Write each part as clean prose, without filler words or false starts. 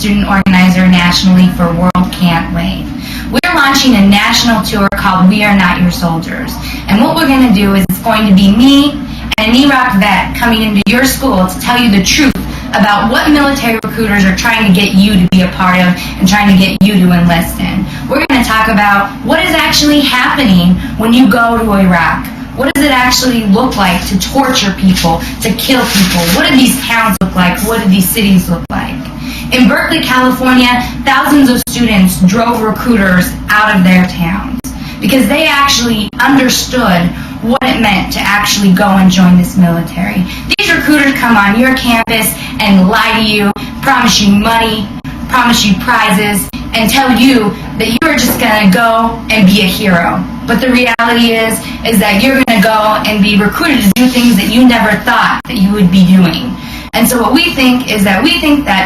student organizer nationally for World Can't Wait. We're launching a national tour called We Are Not Your Soldiers. And what we're going to do is it's going to be me and an Iraq vet coming into your school to tell you the truth about what military recruiters are trying to get you to be a part of and trying to get you to enlist in. We're going to talk about what is actually happening when you go to Iraq. What does it actually look like to torture people, to kill people? What do these towns look like? What do these cities look like? In Berkeley, California, thousands of students drove recruiters out of their towns because they actually understood what it meant to actually go and join this military. These recruiters come on your campus and lie to you, promise you money, promise you prizes, and tell you that you're just going to go and be a hero. But the reality is that you're going to go and be recruited to do things that you never thought that you would be doing. And so what we think is that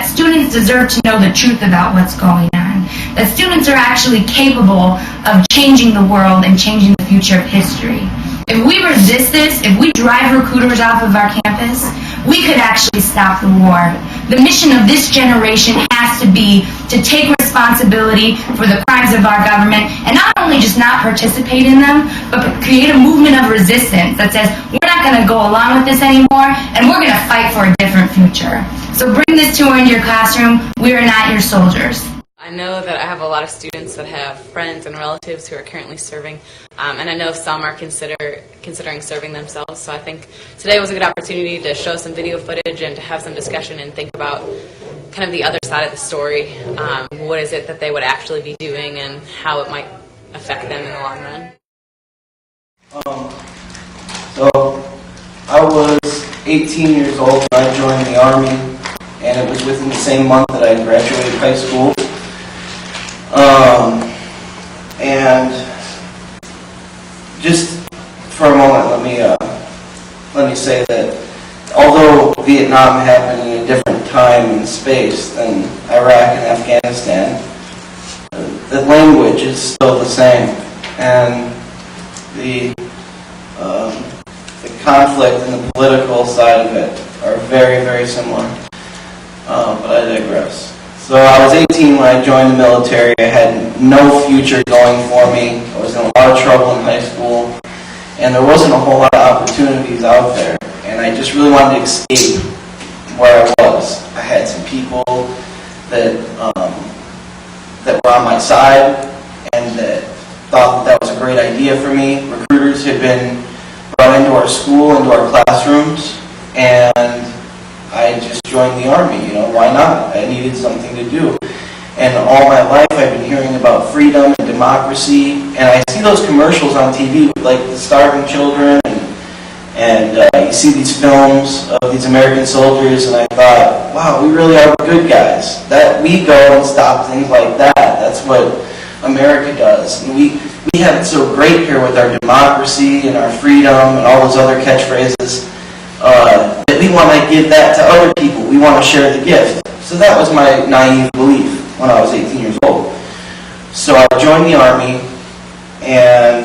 students deserve to know the truth about what's going on. That students are actually capable of changing the world and changing the future of history. If we resist this, if we drive recruiters off of our campus, we could actually stop the war. The mission of this generation has to be to take responsibility for the crimes of our government and not only just not participate in them, but create a movement of resistance that says, we're not going to go along with this anymore and we're going to fight for a different future. So bring this tour into your classroom. We are not your soldiers. I know that I have a lot of students that have friends and relatives who are currently serving, and I know some are considering serving themselves, so I think today was a good opportunity to show some video footage and to have some discussion and think about kind of the other side of the story. What is it that they would actually be doing and how it might affect them in the long run? So I was 18 years old when I joined the Army, and it was within the same month that I graduated high school. And just for a moment, let me say that although Vietnam happened in a different time and space than Iraq and Afghanistan, the language is still the same, and the conflict and the political side of it are very, very similar. But I digress. So I was 18 when I joined the military. I had no future going for me. I was in a lot of trouble in high school, and there wasn't a whole lot of opportunities out there. And I just really wanted to escape where I was. I had some people that were on my side and that thought that was a great idea for me. Recruiters had been brought into our school, into our classrooms, and I just joined the Army, why not? I needed something to do. And all my life I've been hearing about freedom and democracy, and I see those commercials on TV with like the starving children, and you see these films of these American soldiers, and I thought, wow, we really are good guys. That we go and stop things like that. That's what America does. And we have it so great here with our democracy and our freedom and all those other catchphrases. That we want to give that to other people. We want to share the gift. So that was my naive belief when I was 18 years old. So I joined the Army, and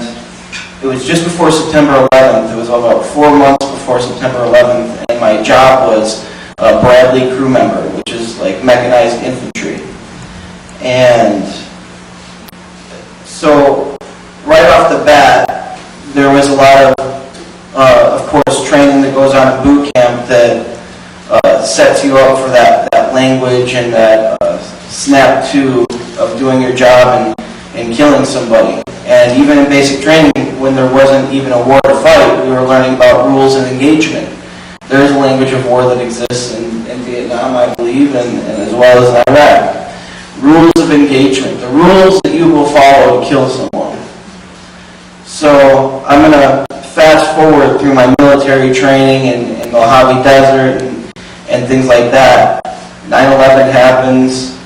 it was just before September 11th. It was about 4 months before September 11th, and my job was a Bradley crew member, which is like mechanized infantry. And so right off the bat, there was a lot of course, training that goes on in boot camp that sets you up for that language and that snap to of doing your job and killing somebody. And even in basic training, when there wasn't even a war to fight, we were learning about rules of engagement. There is a language of war that exists in Vietnam, I believe, and as well as in Iraq. Rules of engagement, the rules that you will follow to kill someone. So I'm going to fast forward through my military training in the Mojave Desert and things like that. 9/11 happens,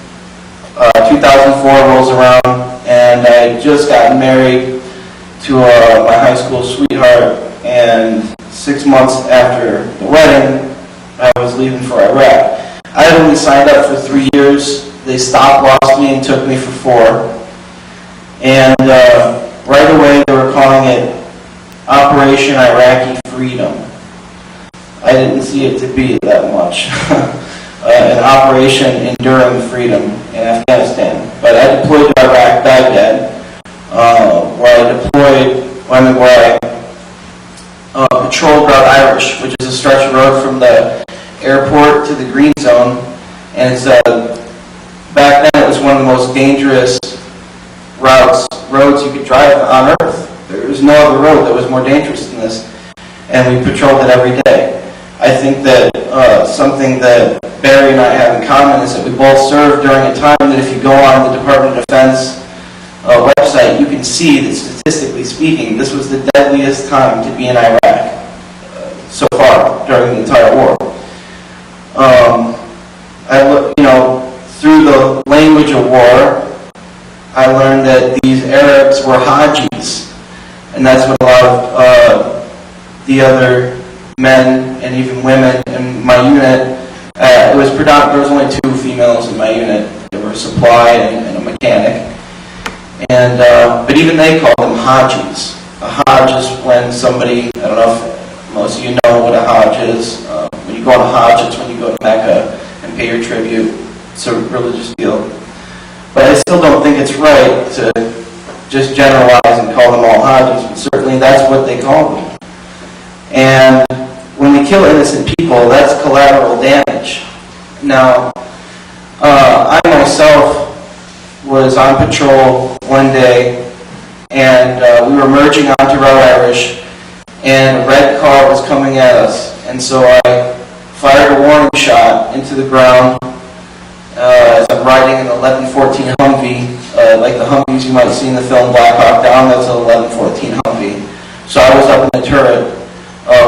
2004 rolls around, and I just got married to my high school sweetheart, and 6 months after the wedding, I was leaving for Iraq. I had only signed up for 3 years. They lost me and took me for 4. And right away they were calling it Operation Iraqi Freedom. I didn't see it to be that much. in Operation Enduring Freedom in Afghanistan. But I deployed to Iraq, Baghdad, where I patrolled Route Irish, which is a stretch of road from the airport to the green zone, and it's back then it was one of the most dangerous roads you could drive on Earth. There was no other road that was more dangerous than this, and we patrolled it every day. I think that something that Barry and I have in common is that we both served during a time that if you go on the Department of Defense website, you can see that statistically speaking, this was the deadliest time to be in Iraq so far during the entire war. Through the language of war, I learned that these Arabs were Hajis, and that's what a lot of the other men and even women in my unit. It was predominant. There was only 2 females in my unit. There were a supply and a mechanic. And but even they called them Hajis. A Hajj is when somebody, I don't know if most of you know what a Hajj is. When you go on a Hajj, it's when you go to Mecca and pay your tribute. It's a religious deal. But I still don't think it's right to just generalize and call them all Hajis, but certainly that's what they call them. And when we kill innocent people, that's collateral damage. Now, I myself was on patrol one day, and we were merging onto Route Irish, and a red car was coming at us, and so I fired a warning shot into the ground as I'm riding an 1114 Humvee, like the Humvees you might see in the film Black Hawk Down. That's an 1114 Humvee. So I was up in the turret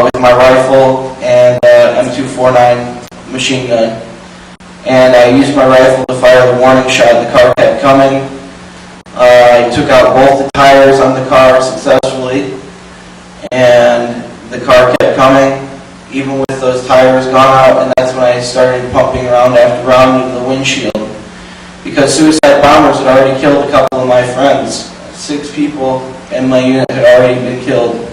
with my rifle and M249 machine gun. And I used my rifle to fire the warning shot. The car kept coming. I took out both the tires on the car successfully, and the car kept coming, even with those tires gone out, and that's when I started pumping round after round into the windshield. Because suicide bombers had already killed a couple of my friends. 6 people in my unit had already been killed.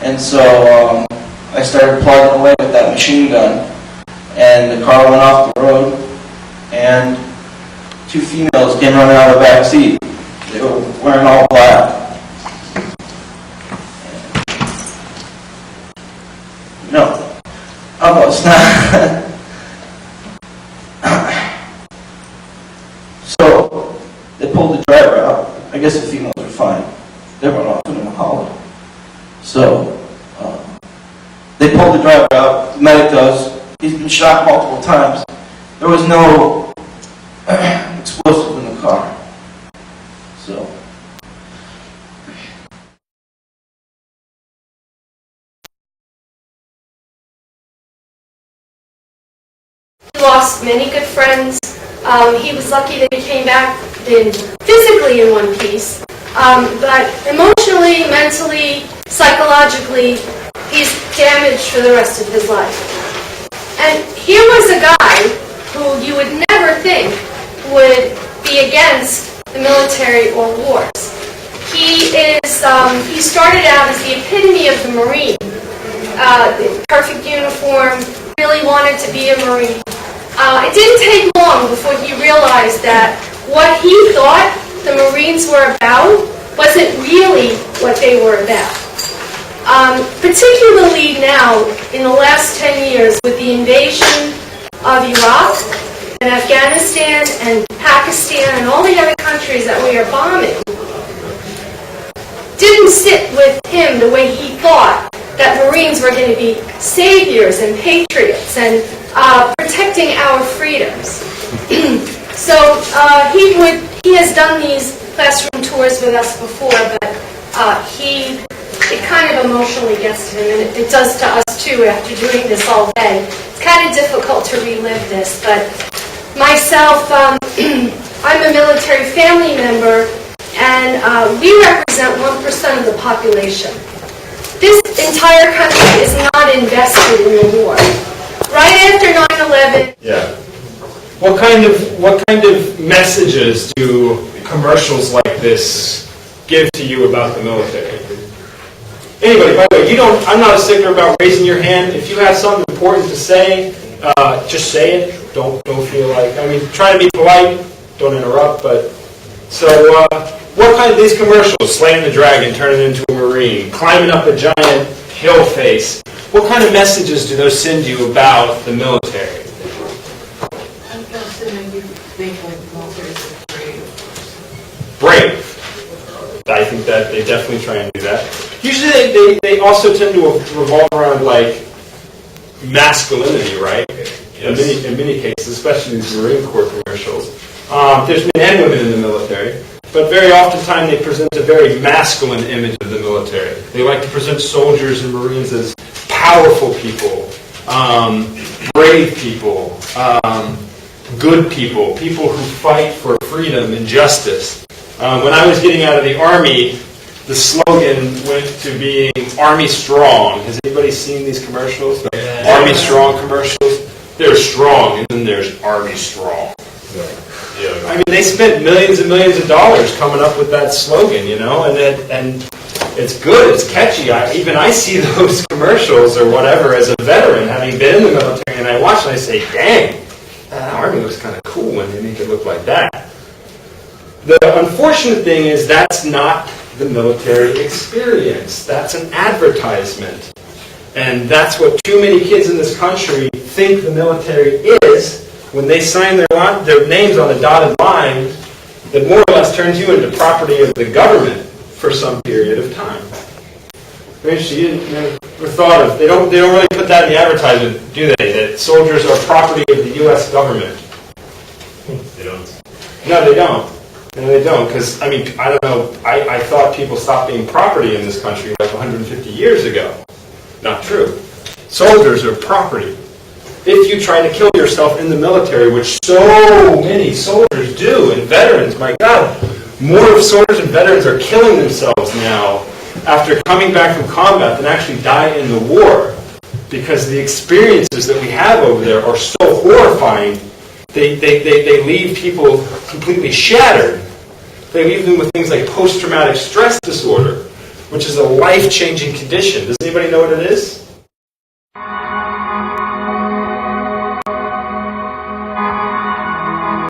And so I started plugging away with that machine gun, and the car went off the road, and 2 females came running out of the back seat. They were wearing all black. No, almost not. So they pulled the driver out. I guess the females were fine. They went off into a hollow. So they pulled the driver out. The medic does. He's been shot multiple times. There was no explosive in the car. So. He lost many good friends. He was lucky that he came back physically in one piece. But emotionally, mentally, psychologically, he's damaged for the rest of his life. And here was a guy who you would never think would be against the military or wars. He started out as the epitome of the Marine. The perfect uniform, really wanted to be a Marine. It didn't take long before he realized that what he thought the Marines were about wasn't really what they were about. Particularly now, in the last 10 years, with the invasion of Iraq and Afghanistan and Pakistan and all the other countries that we are bombing, didn't sit with him the way he thought that Marines were going to be saviors and patriots and protecting our freedoms. So he has done these classroom tours with us before, but it kind of emotionally gets to him, and it does to us too after doing this all day. It's kind of difficult to relive this, but myself, I'm a military family member, and we represent 1% of the population. This entire country is not invested in the war. Right after 9/11. Yeah. What kind of messages do commercials like this give to you about the military? Anybody, by the way, I'm not a stickler about raising your hand. If you have something important to say, just say it. Don't feel like, I mean, try to be polite, don't interrupt, but, so, what kind of these commercials, slaying the dragon, turning into a Marine, climbing up a giant hill face, what kind of messages do those send you about the military? Brave. I think that they definitely try and do that. Usually they also tend to revolve around like masculinity, right? Yes. In many cases, especially these Marine Corps commercials. There's men and women in the military, but very oftentimes they present a very masculine image of the military. They like to present soldiers and Marines as powerful people, brave people, good people, people who fight for freedom and justice. When I was getting out of the Army, the slogan went to being Army Strong. Has anybody seen these commercials? The Army Strong commercials? There's strong, and then there's Army Strong. Yeah. I mean, they spent millions and millions of dollars coming up with that slogan, you know, and it's good, it's catchy. Even I see those commercials or whatever as a veteran, having been in the military, and I watch and I say, dang, that Army looks kind of cool when they make it look like that. The unfortunate thing is that's not the military experience. That's an advertisement. And that's what too many kids in this country think the military is when they sign their names on a dotted line that more or less turns you into property of the government for some period of time. You never thought of, they don't really put that in the advertisement, do they? That soldiers are property of the U.S. government. They don't. No, they don't. No, they don't, because, I mean, I don't know, I thought people stopped being property in this country like 150 years ago. Not true. Soldiers are property. If you try to kill yourself in the military, which so many soldiers do, and veterans, my God, more soldiers and veterans are killing themselves now after coming back from combat than actually die in the war, because the experiences that we have over there are so horrifying. They leave people completely shattered. They leave them with things like post-traumatic stress disorder, which is a life-changing condition. Does anybody know what it is?